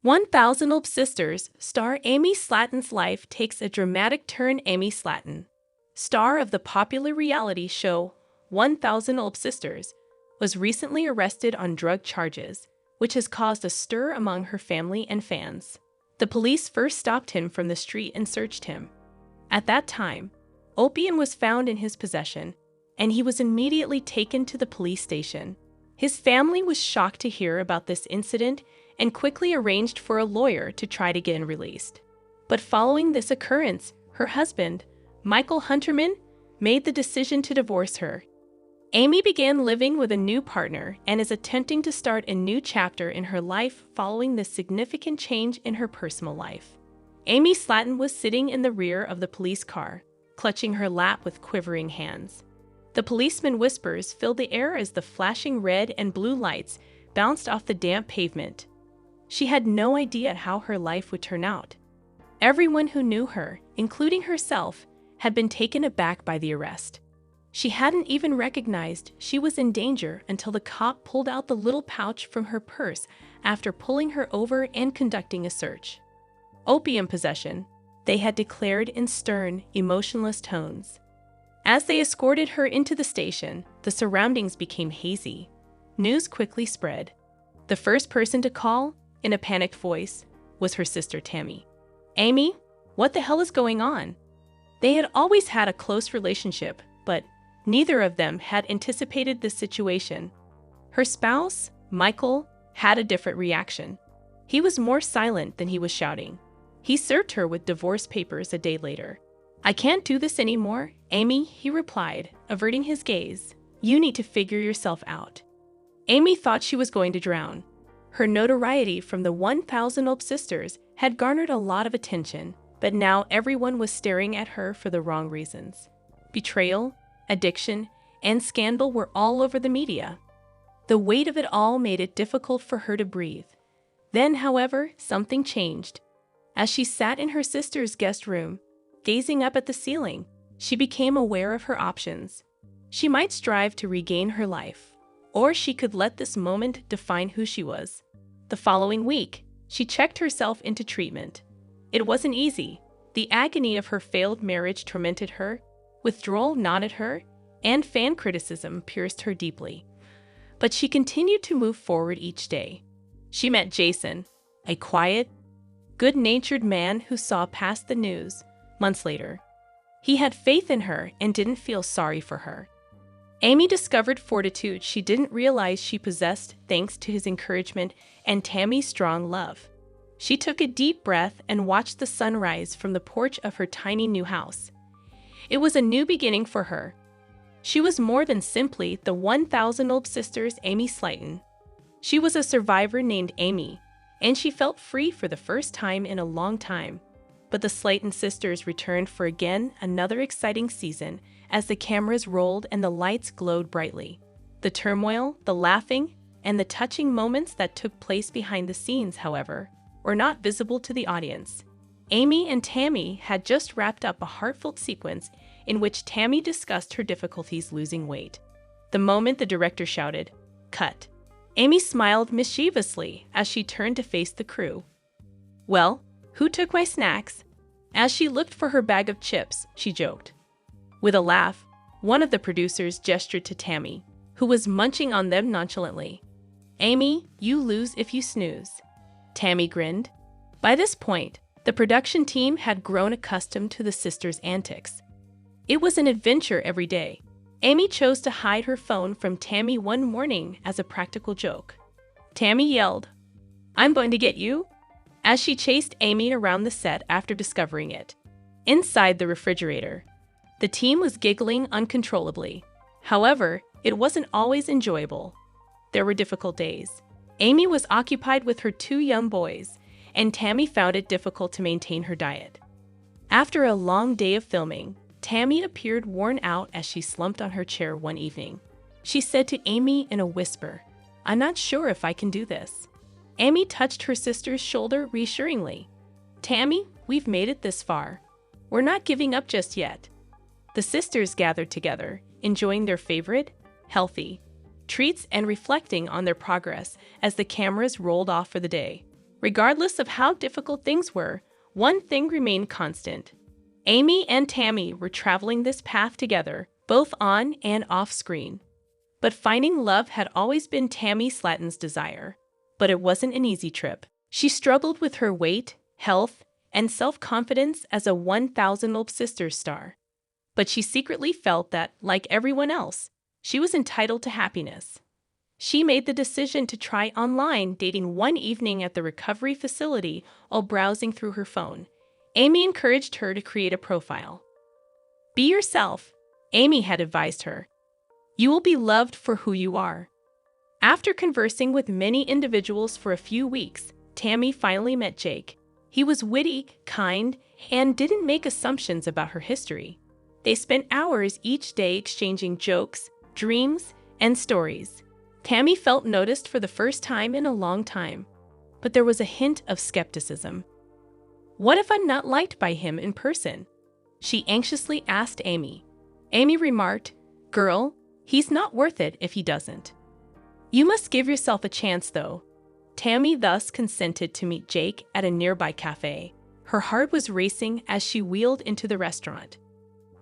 1000 Olp Sisters star Amy Slatton's life takes a dramatic turn. Amy Slatton, star of the popular reality show 1000 Olp Sisters, was recently arrested on drug charges, which has caused a stir among her family and fans. The police first stopped him from the street and searched him. At that time, opium was found in his possession, and he was immediately taken to the police station. His family was shocked to hear about this incident and quickly arranged for a lawyer to try to get him released. But following this occurrence, her husband, Michael Hunterman, made the decision to divorce her. Amy began living with a new partner and is attempting to start a new chapter in her life following this significant change in her personal life. Amy Slatton was sitting in the rear of the police car, clutching her lap with quivering hands. The policeman whispers filled the air as the flashing red and blue lights bounced off the damp pavement. She had no idea how her life would turn out. Everyone who knew her, including herself, had been taken aback by the arrest. She hadn't even recognized she was in danger until the cop pulled out the little pouch from her purse after pulling her over and conducting a search. Opium possession, they had declared in stern, emotionless tones. As they escorted her into the station, the surroundings became hazy. News quickly spread. The first person to call, in a panicked voice, was her sister Tammy. "Amy, what the hell is going on?" They had always had a close relationship, but neither of them had anticipated this situation. Her spouse, Michael, had a different reaction. He was more silent than he was shouting. He served her with divorce papers a day later. "I can't do this anymore, Amy," he replied, averting his gaze. "You need to figure yourself out." Amy thought she was going to drown. Her notoriety from the 1000 Olp Sisters had garnered a lot of attention, but now everyone was staring at her for the wrong reasons. Betrayal, addiction, and scandal were all over the media. The weight of it all made it difficult for her to breathe. Then, however, something changed. As she sat in her sister's guest room, gazing up at the ceiling, she became aware of her options. She might strive to regain her life, or she could let this moment define who she was. The following week, she checked herself into treatment. It wasn't easy. The agony of her failed marriage tormented her, withdrawal gnawed at her, and fan criticism pierced her deeply. But she continued to move forward each day. She met Jason, a quiet, good-natured man who saw past the news. Months later, he had faith in her and didn't feel sorry for her. Amy discovered fortitude she didn't realize she possessed thanks to his encouragement and Tammy's strong love. She took a deep breath and watched the sun rise from the porch of her tiny new house. It was a new beginning for her. She was more than simply the 1000 Olp Sisters Amy Slatton. She was a survivor named Amy, and she felt free for the first time in a long time. But the Slatton sisters returned for again another exciting season as the cameras rolled and the lights glowed brightly. The turmoil, the laughing, and the touching moments that took place behind the scenes, however, were not visible to the audience. Amy and Tammy had just wrapped up a heartfelt sequence in which Tammy discussed her difficulties losing weight. The moment the director shouted, "Cut," Amy smiled mischievously as she turned to face the crew. "Well, who took my snacks?" As she looked for her bag of chips, she joked. With a laugh, one of the producers gestured to Tammy, who was munching on them nonchalantly. "Amy, you lose if you snooze." Tammy grinned. By this point, the production team had grown accustomed to the sisters' antics. It was an adventure every day. Amy chose to hide her phone from Tammy one morning as a practical joke. Tammy yelled, "I'm going to get you," as she chased Amy around the set after discovering it. Inside the refrigerator, the team was giggling uncontrollably. However, it wasn't always enjoyable. There were difficult days. Amy was occupied with her 2 young boys, and Tammy found it difficult to maintain her diet. After a long day of filming, Tammy appeared worn out as she slumped on her chair one evening. She said to Amy in a whisper, "I'm not sure if I can do this." Amy touched her sister's shoulder reassuringly. "Tammy, we've made it this far. We're not giving up just yet." The sisters gathered together, enjoying their favorite, healthy treats and reflecting on their progress as the cameras rolled off for the day. Regardless of how difficult things were, one thing remained constant. Amy and Tammy were traveling this path together, both on and off screen. But finding love had always been Tammy Slatton's desire. But it wasn't an easy trip. She struggled with her weight, health, and self-confidence as a 1,000 Olp Sisters star. But she secretly felt that, like everyone else, she was entitled to happiness. She made the decision to try online dating one evening at the recovery facility while browsing through her phone. Amy encouraged her to create a profile. Be yourself, Amy had advised her. You will be loved for who you are. After conversing with many individuals for a few weeks, Tammy finally met Jake. He was witty, kind, and didn't make assumptions about her history. They spent hours each day exchanging jokes, dreams, and stories. Tammy felt noticed for the first time in a long time, but there was a hint of skepticism. What if I'm not liked by him in person? She anxiously asked Amy. Amy remarked, "Girl, he's not worth it if he doesn't. You must give yourself a chance, though." Tammy thus consented to meet Jake at a nearby cafe. Her heart was racing as she wheeled into the restaurant.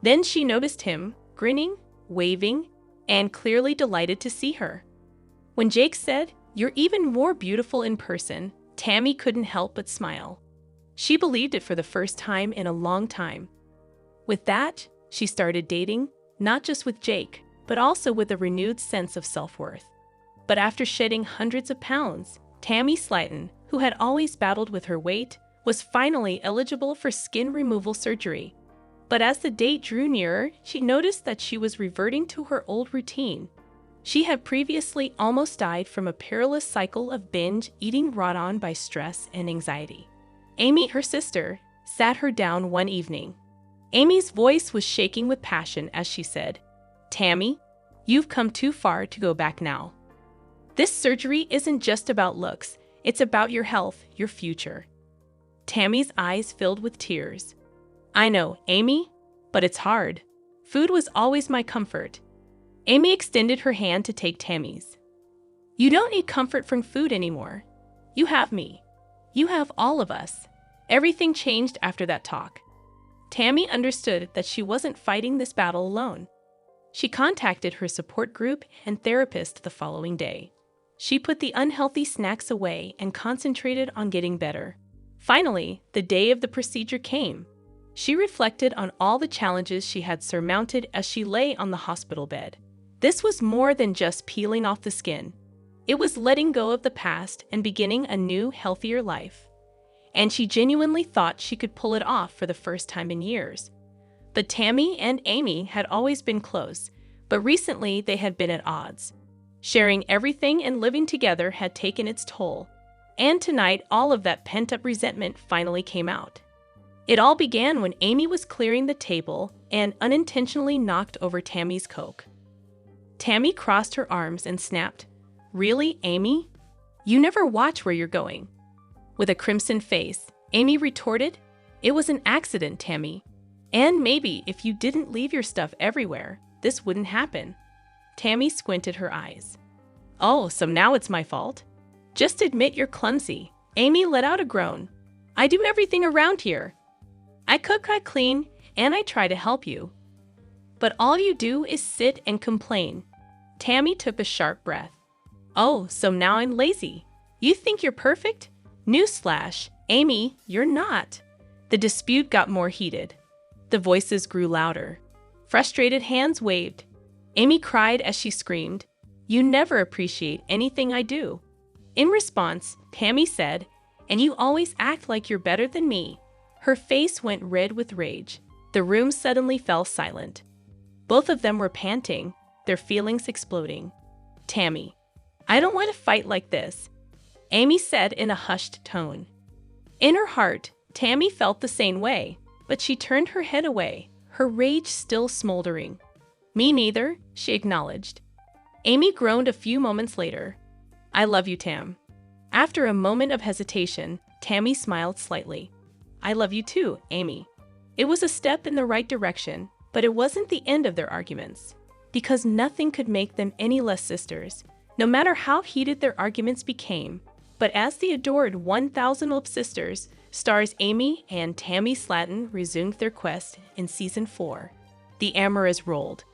Then she noticed him, grinning, waving, and clearly delighted to see her. When Jake said, "You're even more beautiful in person," Tammy couldn't help but smile. She believed it for the first time in a long time. With that, she started dating, not just with Jake, but also with a renewed sense of self-worth. But after shedding hundreds of pounds, Tammy Slatton, who had always battled with her weight, was finally eligible for skin removal surgery. But as the date drew nearer, she noticed that she was reverting to her old routine. She had previously almost died from a perilous cycle of binge eating brought on by stress and anxiety. Amy, her sister, sat her down one evening. Amy's voice was shaking with passion as she said, "Tammy, you've come too far to go back now. This surgery isn't just about looks, it's about your health, your future." Tammy's eyes filled with tears. "I know, Amy, but it's hard. Food was always my comfort." Amy extended her hand to take Tammy's. "You don't need comfort from food anymore. You have me. You have all of us." Everything changed after that talk. Tammy understood that she wasn't fighting this battle alone. She contacted her support group and therapist the following day. She put the unhealthy snacks away and concentrated on getting better. Finally, the day of the procedure came. She reflected on all the challenges she had surmounted as she lay on the hospital bed. This was more than just peeling off the skin. It was letting go of the past and beginning a new, healthier life. And she genuinely thought she could pull it off for the first time in years. But Tammy and Amy had always been close, but recently they had been at odds. Sharing everything and living together had taken its toll. And tonight, all of that pent-up resentment finally came out. It all began when Amy was clearing the table and unintentionally knocked over Tammy's Coke. Tammy crossed her arms and snapped, "Really, Amy? You never watch where you're going." With a crimson face, Amy retorted, "It was an accident, Tammy. And maybe if you didn't leave your stuff everywhere, this wouldn't happen." Tammy squinted her eyes. "Oh, so now it's my fault? Just admit you're clumsy." Amy let out a groan. "I do everything around here. I cook, I clean, and I try to help you. But all you do is sit and complain." Tammy took a sharp breath. "Oh, so now I'm lazy. You think you're perfect? Newsflash, Amy, you're not." The dispute got more heated. The voices grew louder. Frustrated hands waved. Amy cried as she screamed, "You never appreciate anything I do." In response, Tammy said, "And you always act like you're better than me." Her face went red with rage. The room suddenly fell silent. Both of them were panting, their feelings exploding. "Tammy, I don't want to fight like this," Amy said in a hushed tone. In her heart, Tammy felt the same way, but she turned her head away, her rage still smoldering. "Me neither," she acknowledged. Amy groaned a few moments later. "I love you, Tam." After a moment of hesitation, Tammy smiled slightly. "I love you too, Amy." It was a step in the right direction, but it wasn't the end of their arguments. Because nothing could make them any less sisters, no matter how heated their arguments became. But as the adored 1,000th sisters, stars Amy and Tammy Slaton resumed their quest in Season 4. The Amaras rolled.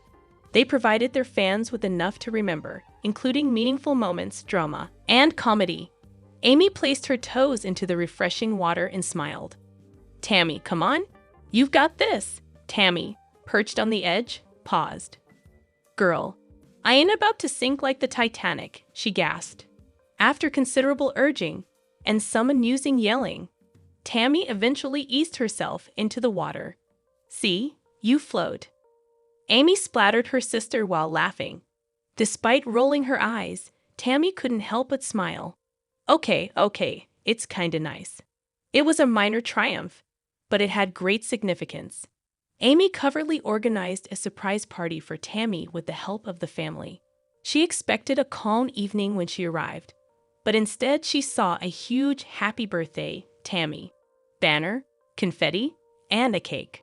They provided their fans with enough to remember, including meaningful moments, drama, and comedy. Amy placed her toes into the refreshing water and smiled. "Tammy, come on. You've got this." Tammy, perched on the edge, paused. "Girl, I ain't about to sink like the Titanic," she gasped. After considerable urging and some amusing yelling, Tammy eventually eased herself into the water. "See, you float." Amy splattered her sister while laughing. Despite rolling her eyes, Tammy couldn't help but smile. Okay, it's kinda nice." It was a minor triumph, but it had great significance. Amy covertly organized a surprise party for Tammy with the help of the family. She expected a calm evening when she arrived, but instead she saw a huge "Happy Birthday, Tammy" banner, confetti, and a cake.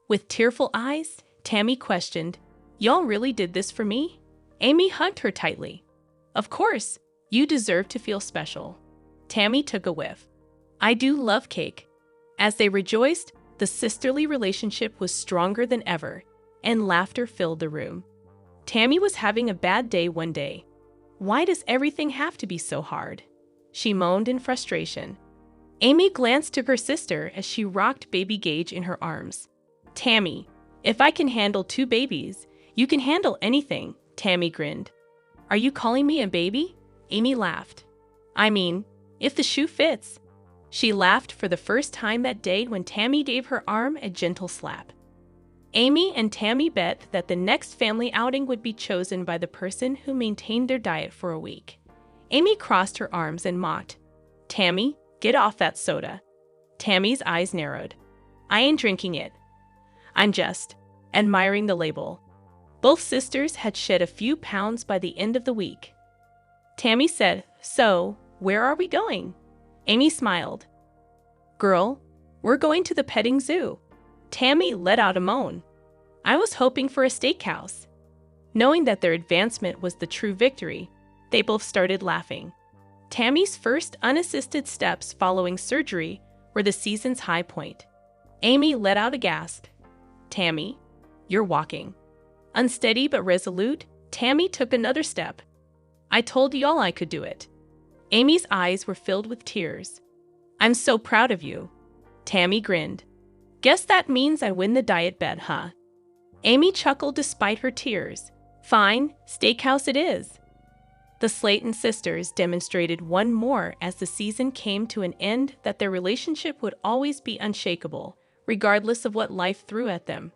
With tearful eyes, Tammy questioned, "Y'all really did this for me?" Amy hugged her tightly. "Of course, you deserve to feel special." Tammy took a whiff. "I do love cake." As they rejoiced, the sisterly relationship was stronger than ever, and laughter filled the room. Tammy was having a bad day one day. "Why does everything have to be so hard?" she moaned in frustration. Amy glanced to her sister as she rocked baby Gage in her arms. "Tammy, if I can handle 2 babies, you can handle anything," Tammy grinned. "Are you calling me a baby?" Amy laughed. "I mean, if the shoe fits." She laughed for the first time that day when Tammy gave her arm a gentle slap. Amy and Tammy bet that the next family outing would be chosen by the person who maintained their diet for a week. Amy crossed her arms and mocked, "Tammy, get off that soda." Tammy's eyes narrowed. "I ain't drinking it. I'm just admiring the label." Both sisters had shed a few pounds by the end of the week. Tammy said, "So, where are we going?" Amy smiled. "Girl, we're going to the petting zoo." Tammy let out a moan. "I was hoping for a steakhouse." Knowing that their advancement was the true victory, they both started laughing. Tammy's first unassisted steps following surgery were the season's high point. Amy let out a gasp. "Tammy, you're walking." Unsteady but resolute, Tammy took another step. "I told y'all I could do it." Amy's eyes were filled with tears. "I'm so proud of you." Tammy grinned. "Guess that means I win the diet bet, huh?" Amy chuckled despite her tears. "Fine, steakhouse it is." The Slaton sisters demonstrated one more as the season came to an end that their relationship would always be unshakable, regardless of what life threw at them.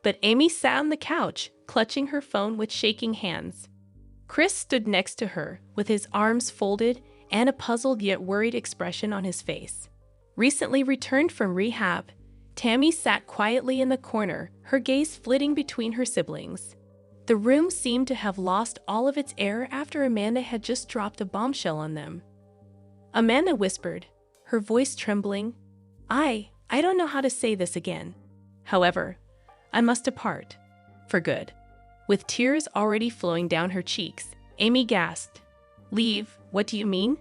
But Amy sat on the couch, clutching her phone with shaking hands. Chris stood next to her, with his arms folded and a puzzled yet worried expression on his face. Recently returned from rehab, Tammy sat quietly in the corner, her gaze flitting between her siblings. The room seemed to have lost all of its air after Amanda had just dropped a bombshell on them. Amanda whispered, her voice trembling, I don't know how to say this again. However, I must depart. For good." With tears already flowing down her cheeks, Amy gasped, "Leave? What do you mean?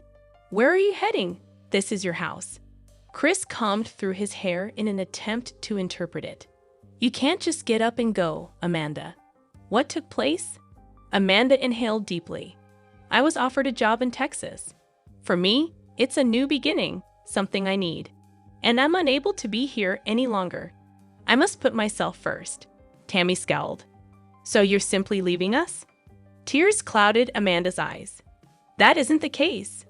Where are you heading? This is your house." Chris combed through his hair in an attempt to interpret it. "You can't just get up and go, Amanda." "What took place?" Amanda inhaled deeply. "I was offered a job in Texas. For me, it's a new beginning, something I need. And I'm unable to be here any longer. I must put myself first." Tammy scowled. "So you're simply leaving us?" Tears clouded Amanda's eyes. "That isn't the case.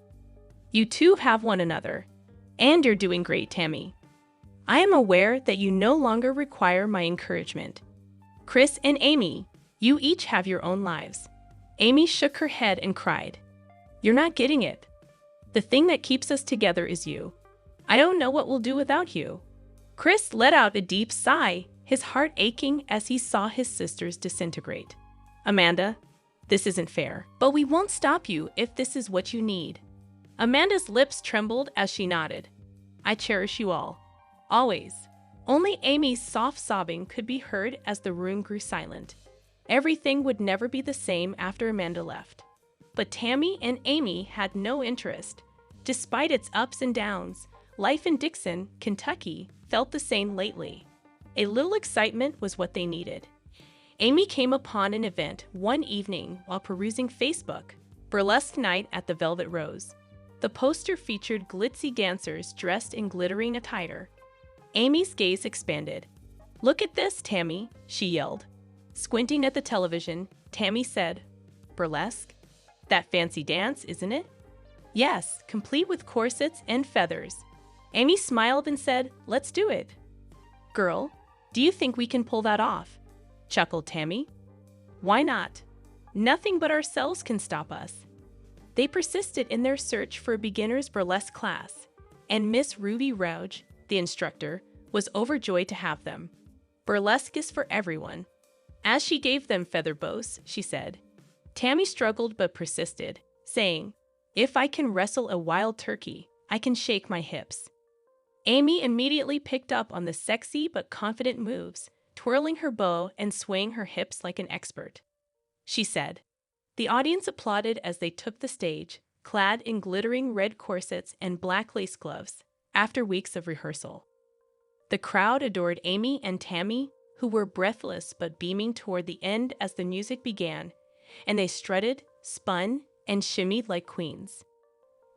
You two have one another. And you're doing great, Tammy. I am aware that you no longer require my encouragement. Chris and Amy, you each have your own lives." Amy shook her head and cried. "You're not getting it. The thing that keeps us together is you. I don't know what we'll do without you." Chris let out a deep sigh, his heart aching as he saw his sisters disintegrate. "Amanda, this isn't fair, but we won't stop you if this is what you need." Amanda's lips trembled as she nodded. "I cherish you all. Always." Only Amy's soft sobbing could be heard as the room grew silent. Everything would never be the same after Amanda left. But Tammy and Amy had no interest. Despite its ups and downs, life in Dixon, Kentucky, felt the same lately. A little excitement was what they needed. Amy came upon an event one evening while perusing Facebook, Burlesque Night at the Velvet Rose. The poster featured glitzy dancers dressed in glittering attire. Amy's gaze expanded. "Look at this, Tammy," she yelled. Squinting at the television, Tammy said, "Burlesque? That fancy dance, isn't it?" "Yes, complete with corsets and feathers." Amy smiled and said, "Let's do it." "Girl, do you think we can pull that off?" chuckled Tammy. "Why not? Nothing but ourselves can stop us." They persisted in their search for a beginner's burlesque class, and Miss Ruby Rouge, the instructor, was overjoyed to have them. Burlesque is for everyone. As she gave them feather bows, she said. Tammy struggled but persisted, saying, "If I can wrestle a wild turkey, I can shake my hips." Amy immediately picked up on the sexy but confident moves, twirling her bow and swaying her hips like an expert. She said. The audience applauded as they took the stage, clad in glittering red corsets and black lace gloves, after weeks of rehearsal. The crowd adored Amy and Tammy, who were breathless but beaming toward the end as the music began, and they strutted, spun, and shimmied like queens.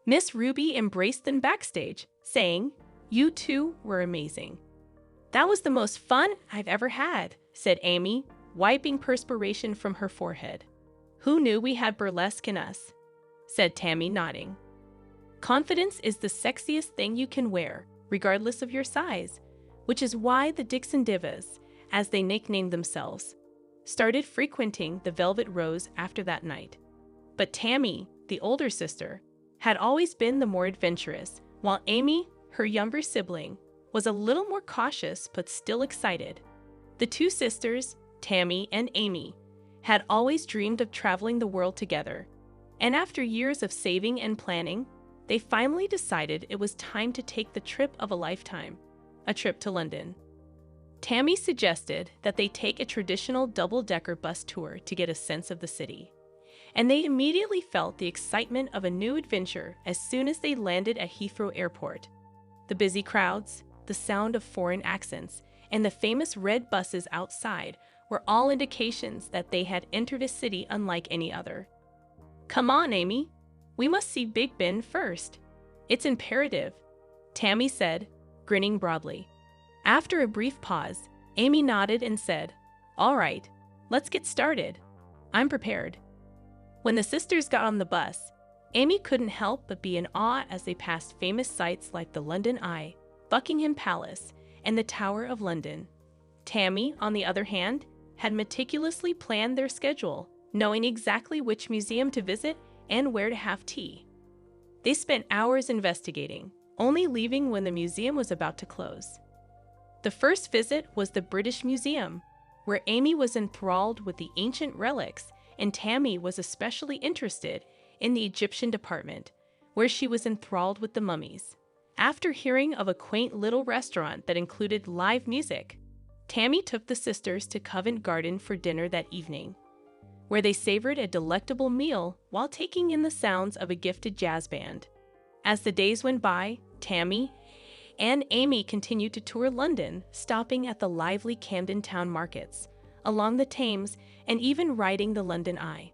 Miss Ruby embraced them backstage, saying, "You two were amazing." "That was the most fun I've ever had," said Amy, wiping perspiration from her forehead. "Who knew we had burlesque in us?" said Tammy, nodding. Confidence is the sexiest thing you can wear, regardless of your size, which is why the Dixon Divas, as they nicknamed themselves, started frequenting the Velvet Rose after that night. But Tammy, the older sister, had always been the more adventurous, while Amy, her younger sibling, was a little more cautious but still excited. The two sisters, Tammy and Amy, had always dreamed of traveling the world together, and after years of saving and planning, they finally decided it was time to take the trip of a lifetime, a trip to London. Tammy suggested that they take a traditional double-decker bus tour to get a sense of the city, and they immediately felt the excitement of a new adventure as soon as they landed at Heathrow Airport. The busy crowds, the sound of foreign accents, and the famous red buses outside were all indications that they had entered a city unlike any other. "Come on, Amy. We must see Big Ben first. It's imperative," Tammy said, grinning broadly. After a brief pause, Amy nodded and said, "All right, let's get started. I'm prepared." When the sisters got on the bus, Amy couldn't help but be in awe as they passed famous sights like the London Eye, Buckingham Palace, and the Tower of London. Tammy, on the other hand, had meticulously planned their schedule, knowing exactly which museum to visit and where to have tea. They spent hours investigating, only leaving when the museum was about to close. The first visit was the British Museum, where Amy was enthralled with the ancient relics, and Tammy was especially interested in the Egyptian department, where she was enthralled with the mummies. After hearing of a quaint little restaurant that included live music, Tammy took the sisters to Covent Garden for dinner that evening, where they savored a delectable meal while taking in the sounds of a gifted jazz band. As the days went by, Tammy and Amy continued to tour London, stopping at the lively Camden Town markets, along the Thames, and even riding the London Eye.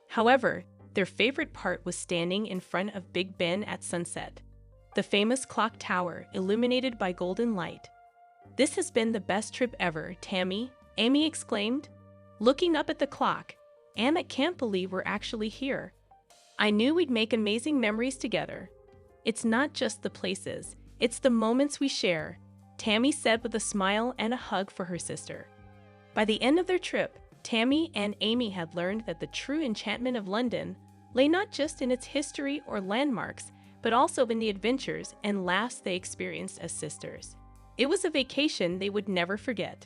However, their favorite part was standing in front of Big Ben at sunset, the famous clock tower illuminated by golden light. "This has been the best trip ever, Tammy," Amy exclaimed, looking up at the clock, "and I can't believe we're actually here. I knew we'd make amazing memories together. It's not just the places, it's the moments we share," Tammy said with a smile and a hug for her sister. By the end of their trip, Tammy and Amy had learned that the true enchantment of London lay not just in its history or landmarks, but also in the adventures and laughs they experienced as sisters. It was a vacation they would never forget.